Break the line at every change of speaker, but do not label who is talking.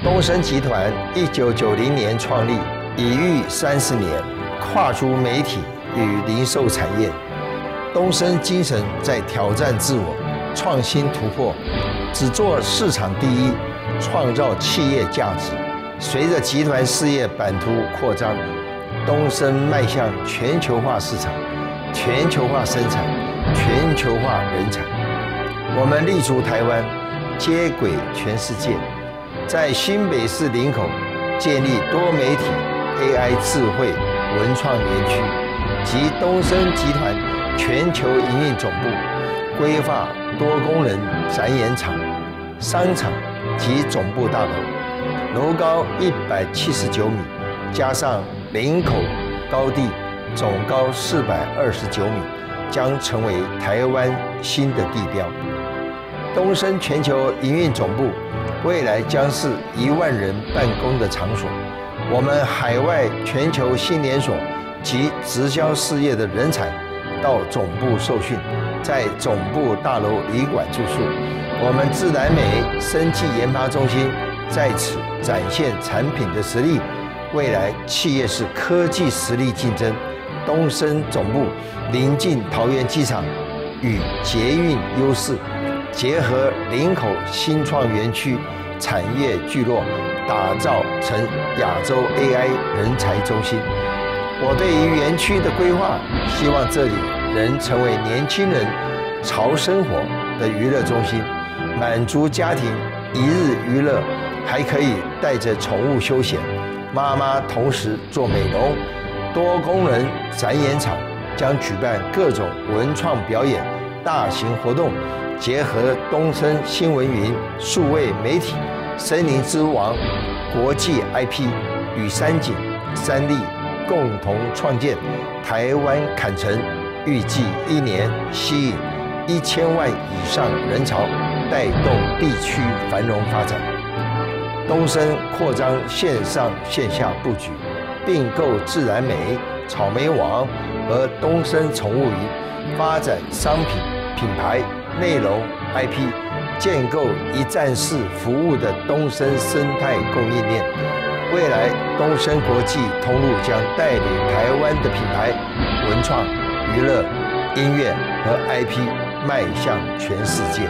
东森集团1990年创立，已逾30年，跨足媒体与零售产业。东森精神在挑战自我、创新突破，只做市场第一，创造企业价值。随着集团事业版图扩张，东森迈向全球化市场、全球化生产、全球化人才。我们立足台湾，接轨全世界。在新北市林口建立多媒体 AI 智慧文创园区及东森集团全球营运总部，规划多功能展演场、商场及总部大楼，楼高179米，加上林口高地总高429米，将成为台湾新的地标。东森全球营运总部未来将是1万人办公的场所。我们海外全球新连锁及直销事业的人才到总部受训，在总部大楼旅馆住宿。我们自然美生技研发中心在此展现产品的实力。未来企业是科技实力竞争。东森总部临近桃园机场与捷运优势，结合林口新创园区产业聚落，打造成亚洲 AI 人才中心。我对于园区的规划，希望这里能成为年轻人潮生活的娱乐中心，满足家庭一日娱乐，还可以带着宠物休闲。妈妈同时做美容。多功能展演场将举办各种文创表演、大型活动，结合东森新闻云、数位媒体、森林之王、国际 IP 与三井、三立共同创建台湾坎城，预计1年吸引1000万以上人潮，带动地区繁荣发展。东森扩张线上线下布局，并购自然美、草莓王和东森宠物云，发展商品、品牌、内容、IP， 建构一站式服务的东森生态供应链。未来，东森国际通路将带领台湾的品牌、文创、娱乐、音乐和 IP 迈向全世界。